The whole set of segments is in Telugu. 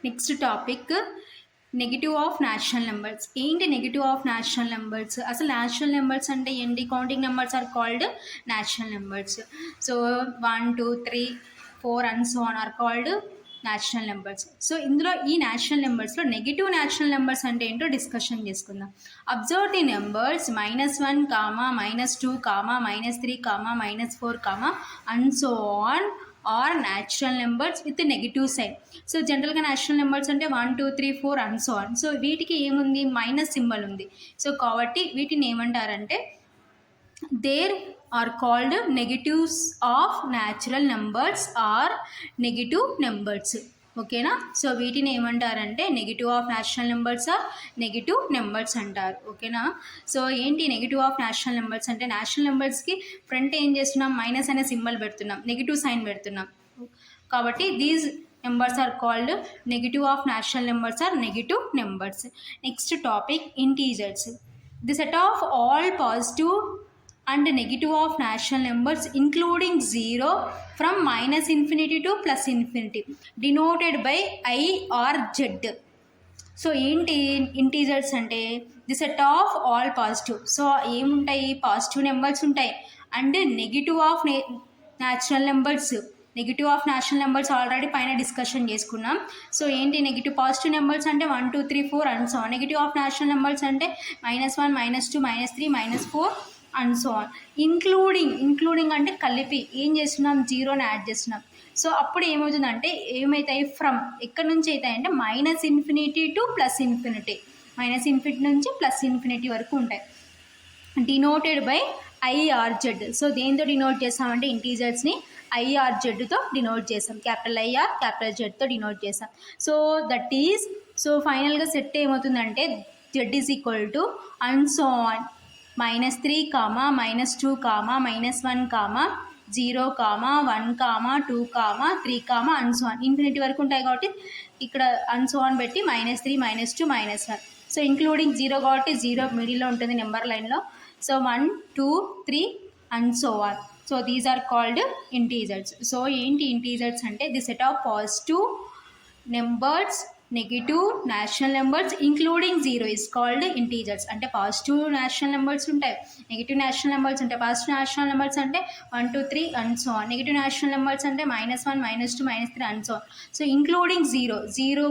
Next topic negative of natural numbers. ఏంటి నెగిటివ్ ఆఫ్ న్యాచురల్ నెంబర్స్? అసలు న్యాచురల్ నెంబర్స్ అంటే ఏంటి? Counting numbers are called natural numbers. So 1 2 3 4 and so on are called natural numbers. So ఇందులో ఈ న్యాచురల్ నెంబర్స్లో నెగిటివ్ న్యాచురల్ నెంబర్స్ అంటే ఏంటో డిస్కషన్ చేసుకుందాం. Observe the numbers -1, -2, -3, -4, and so on are natural numbers with negative sign. So జనరల్గా న్యాచురల్ నెంబర్స్ అంటే 1 2 3 4 అండ్ సో ఆన్. సో వీటికి ఏముంది? మైనస్ సింబల్ ఉంది. సో కాబట్టి వీటిని ఏమంటారంటే there are called negatives of natural numbers or negative numbers. ఓకేనా? సో వీటిని ఏమంటారంటే negative of natural numbers or negative numbers అంటారు. ఓకేనా? సో ఏంటి నెగిటివ్ ఆఫ్ న్యాచురల్ నెంబర్స్ అంటే న్యాచురల్ నెంబర్స్కి ఫ్రంట్ ఏం చేస్తున్నాం? మైనస్ అనే సింబల్ పెడుతున్నాం, నెగిటివ్ సైన్ పెడుతున్నాం. కాబట్టి these numbers are called negative of natural numbers or negative numbers. Next topic integers. The set of all positive and negative of natural numbers including 0 from -infinity to +infinity denoted by I or Z. So ఏంటి ఇంటీజర్స్ అంటే the set of all positive. So ఏముంటాయి? పాజిటివ్ నెంబర్స్ ఉంటాయి and negative of natural numbers. Negative of natural numbers already పైన డిస్కషన్ చేసుకున్నాం. సో ఏంటి నెగిటివ్? పాజిటివ్ నెంబర్స్ అంటే 1 2 3 4 and so. Negative of natural numbers అంటే -1 -2 -3 -4 అండ్ సో ఆన్. ఇంక్లూడింగ్ అంటే కలిపి ఏం చేస్తున్నాం? జీరోని యాడ్ చేస్తున్నాం. సో అప్పుడు ఏమవుతుందంటే ఏమవుతాయి? ఫ్రమ్ ఎక్కడి నుంచి అవుతాయంటే -infinity to +infinity. -infinity నుంచి +infinity వరకు ఉంటాయి. Denoted by IRZ. సో దేంతో డినోట్ చేస్తామంటే ఇంటీజర్స్ని IRZతో డినోట్ చేస్తాం. క్యాపిటల్ IR క్యాపిటల్ Zతో డినోట్ చేస్తాం. సో దట్ ఈజ్ సో ఫైనల్గా సెట్ ఏమవుతుందంటే Z is equal to and so on -3, -2, -1, -0, 1, 2, 3 and so on. Infinity వరకు ఉంటాయి కాబట్టి ఇక్కడ అండ్ సో ఆన్ పెట్టి -3, -2, -1. సో ఇంక్లూడింగ్ 0 కాబట్టి 0 మిడిల్లో ఉంటుంది నెంబర్ లైన్లో. So 1 2 3 and so on. So these are called integers. So ఏంటి ఇంటీజర్స్ అంటే the set of positive numbers negative natural numbers including 0 is called integers. అంటే పాజిటివ్ న్యాచురల్ నెంబర్స్ ఉంటాయి, నెగిటివ్ న్యాచురల్ నెంబర్స్ ఉంటాయి. పాజిటివ్ న్యాచురల్ నెంబర్స్ అంటే 1 2 3 and so on. Negative natural numbers అంటే -1 -2 -3 and so on. So including 0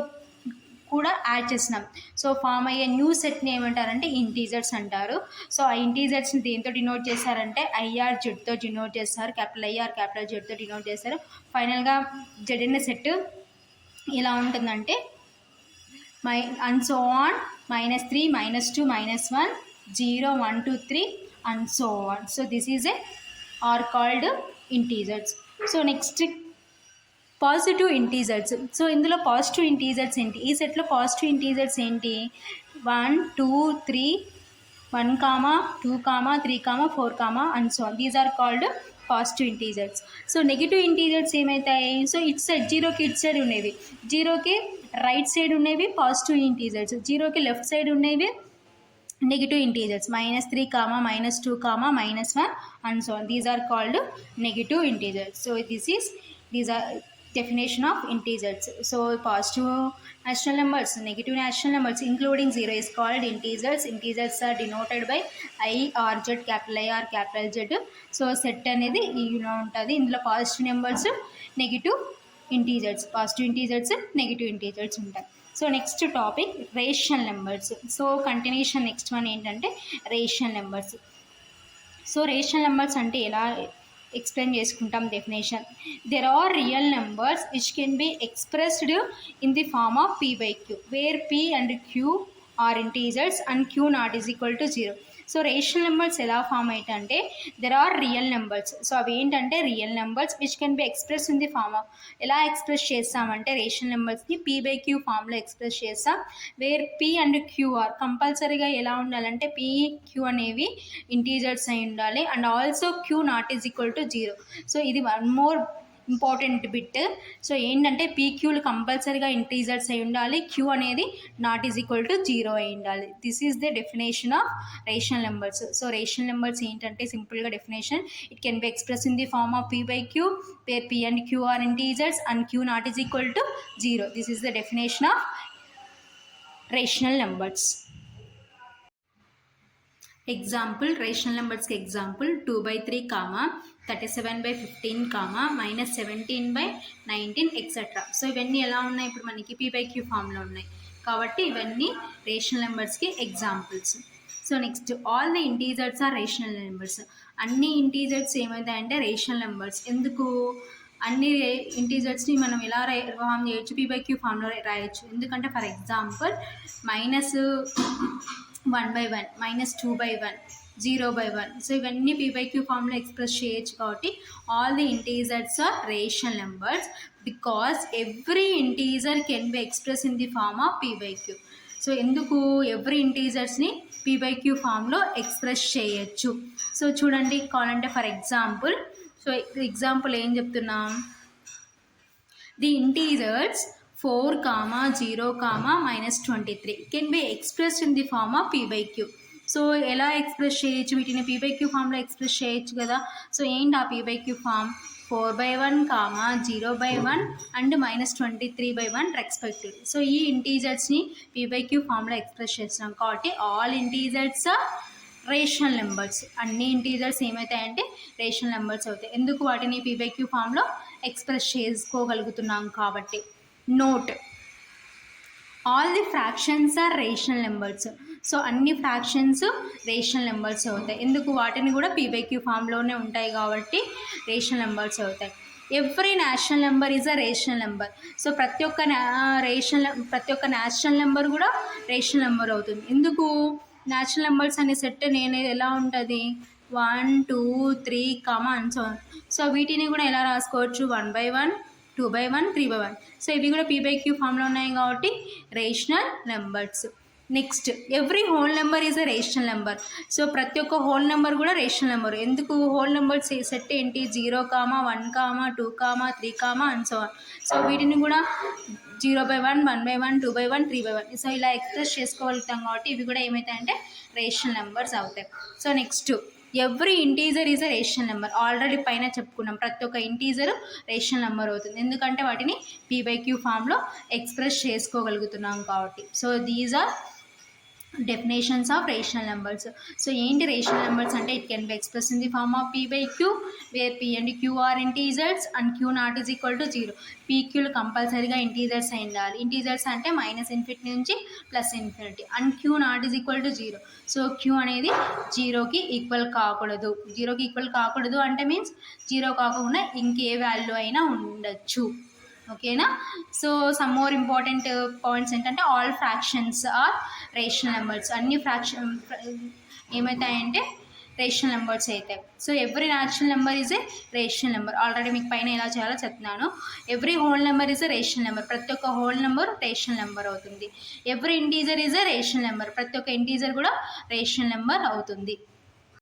కూడా యాడ్ చేసినాం. సో ఫామ్ అయ్యే న్యూ సెట్ని ఏమంటారంటే ఇంటీజర్స్ అంటారు. సో ఆ ఇంటీజర్స్ని దేంతో డినోట్ చేస్తారంటే IRZతో డినోట్ చేస్తారు. క్యాపిటల్ IR క్యాపిటల్ Zతో డినోట్ చేస్తారు. ఫైనల్గా Z అనే సెట్ ఎలా ఉంటుందంటే and so on -3 -2 -1 0 1 2 3 and so on. So this is are called integers. So next positive integers. So ఇందులో పాజిటివ్ ఇంటీజర్స్ ఏంటి? ఈ సెట్లో పాజిటివ్ ఇంటీజర్స్ ఏంటి? 1 2 3 1, 2, 3, 4 and so on. These are called positive integers. So negative integers ఏమవుతాయి? సో ఇట్ సైడ్ జీరోకి ఇట్ సైడ్ ఉండేవి, జీరోకి రైట్ సైడ్ ఉండేవి పాజిటివ్ ఇంటీజర్స్, జీరోకి లెఫ్ట్ సైడ్ ఉండేవి negative integers. -3, -2, -1 and so on. These are called negative integers. So these are definition of integers. So positive natural numbers, negative natural numbers including 0 is called integers. Integers are denoted by IRZ capital IR capital Z. So set అనేది ఇలా ఉంటుంది. ఇందులో positive numbers negative integers, positive integers negative integers ఉంటాయి. So next topic rational numbers. So continuation next one ఏంటంటే rational numbers. So rational numbers అంటే ఎలా ఎక్స్ప్లెయిన్ చేసుకుంటాం definition. There are real numbers which can be expressed in the form of P/Q where P and Q are integers and Q not is equal to 0. So rational numbers ఎలా ఫామ్ అవుతాయంటే there are real numbers. So అవి ఏంటంటే real numbers which can be express in the form of. ఎలా ఎక్స్ప్రెస్ చేస్తామంటే రేషనల్ నెంబర్స్ని P/Q ఫామ్లో ఎక్స్ప్రెస్ చేస్తాం. Where P and Q are కంపల్సరీగా ఎలా ఉండాలంటే P Q అనేవి ఇంటీజర్స్ అయి ఉండాలి and also Q not is equal to 0. So ఇది one more important bit. So ఏంటంటే పీక్యూలు కంపల్సరీగా ఇంటీజర్స్ అయి ఉండాలి, క్యూ అనేది నాట్ ఈజ్ ఈక్వల్ టు 0 అయి ఉండాలి. This is the definition of rational numbers. So rational numbers ఏంటంటే సింపుల్గా definition, it can be express in the form of p/q where p and q are integers and q not is equal to 0. This is the definition of rational numbers. Example, rational numbers के example 2/3 comma 37/15 comma minus 17/19 etc. So ఇవన్నీ ఎలా ఉన్నాయి, ఇప్పుడు మనకి p/q ఫామ్లో ఉన్నాయి కాబట్టి ఇవన్నీ రేషనల్ నెంబర్స్కి examples. So next, all the integers are rational numbers. అన్ని ఇంటీజర్స్ ఏమవుతాయంటే రేషనల్ నెంబర్స్. ఎందుకు అన్ని ఇంటీజర్స్ని మనం ఎలా ఫామ్ చేయొచ్చు, p/q ఫామ్లో రాయొచ్చు. ఎందుకంటే ఫర్ ఎగ్జాంపుల్ -1/1, -2/1, 0/1. సో ఇవన్నీ p/q ఫామ్లో ఎక్స్ప్రెస్ చేయొచ్చు కాబట్టి all the integers are rational numbers because every integer can be express in the form of p/q. So ఎందుకు ఎవ్రీ ఇంటీజర్స్ని p/q ఫామ్లో ఎక్స్ప్రెస్ చేయొచ్చు. సో చూడండి, కావాలంటే ఫర్ ఎగ్జాంపుల్, సో ఎగ్జాంపుల్ ఏం చెప్తున్నాం, the integers 4, 0, -23 can be expressed in the form of p/q. So ఎలా ఎక్స్ప్రెస్ చేయొచ్చు, వీటిని p/q ఫామ్లో ఎక్స్ప్రెస్ చేయొచ్చు కదా. సో ఏంటి ఆ p/q form, 4/1, 0/1 and -23/1 respective. So ఈ ఇంటీజర్స్ని p/q ఫామ్లో ఎక్స్ప్రెస్ చేస్తున్నాం కాబట్టి all integers are rational numbers. అన్ని ఇంటీజర్స్ ఏమవుతాయంటే రేషనల్ నెంబర్స్ అవుతాయి. ఎందుకు వాటిని p/q ఫామ్లో ఎక్స్ప్రెస్ చేసుకోగలుగుతున్నాం కాబట్టి. Note, all the fractions are rational numbers. So అన్ని ఫ్రాక్షన్స్ రేషనల్ నెంబర్స్ అవుతాయి. ఎందుకు వatiని కూడా p/q ఫామ్లోనే ఉంటాయి కాబట్టి రేషనల్ నెంబర్స్ అవుతాయి. Every national number is a rational number. So ప్రతి ఒక్క నేషనల్ నెంబర్ కూడా రేషనల్ నెంబర్ అవుతుంది. ఎందుకు, నేచురల్ నెంబర్స్ అనే సెట్ నేను ఎలా ఉంటుంది, 1, 2, 3 and so on. సో వీటిని కూడా ఎలా రాసుకోవచ్చు, 1/1, 2/1, 3/1. సో ఇవి కూడా p/q ఫామ్లో ఉన్నాయి కాబట్టి rational numbers. Next, every whole number is a rational number. So ప్రతి ఒక్క హోల్ నెంబర్ కూడా రేషనల్ నెంబర్. ఎందుకు, హోల్ నెంబర్స్ సెట్ ఏంటి, 0, 1, 2, 3 and so on. సో వీటిని కూడా 0/1, 1/1, 2/1, 3/1. సో ఇలా ఎక్స్ప్రెస్ చేసుకోగలుగుతాం కాబట్టి ఇవి కూడా ఏమవుతాయంటే రేషనల్ నెంబర్స్ అవుతాయి. So next, every integer is a rational number. Already పైన చెప్పుకున్నాం, ప్రతి ఒక్క ఇంటీజర్ రేషనల్ నెంబర్ అవుతుంది ఎందుకంటే వాటిని p/q ఫామ్లో ఎక్స్ప్రెస్ చేసుకోగలుగుతున్నాం కాబట్టి. So these are definitions of rational numbers. So ఏంటి రేషనల్ నెంబర్స్ అంటే, it can be express in the form of p/q where p and q are integers and q not is equal to 0. pqలు కంపల్సరీగా ఇంటీజర్స్ అయి ఉండాలి. ఇంటీజర్స్ అంటే -∞ నుంచి +∞ and q not is equal to 0. So q అనేది 0కి ఈక్వల్ కాకూడదు. 0కి ఈక్వల్ కాకూడదు అంటే మీన్స్ 0 కాకుండా ఇంకే వాల్యూ అయినా ఉండొచ్చు. ఓకేనా. So some more important points ఏంటంటే, all fractions are rational numbers. అన్ని ఫ్రాక్షన్ ఏమవుతాయంటే రేషనల్ నెంబర్స్ అవుతాయి. So every natural number is a rational number. Already మీకు పైన ఎలా చేయాలో చెప్తున్నాను. Every whole number is a rational number. ప్రతి ఒక్క హోల్ నెంబర్ రేషనల్ నెంబర్ అవుతుంది. Every integer is a rational number. ప్రతి ఒక్క ఇంటీజర్ కూడా రేషనల్ నెంబర్ అవుతుంది.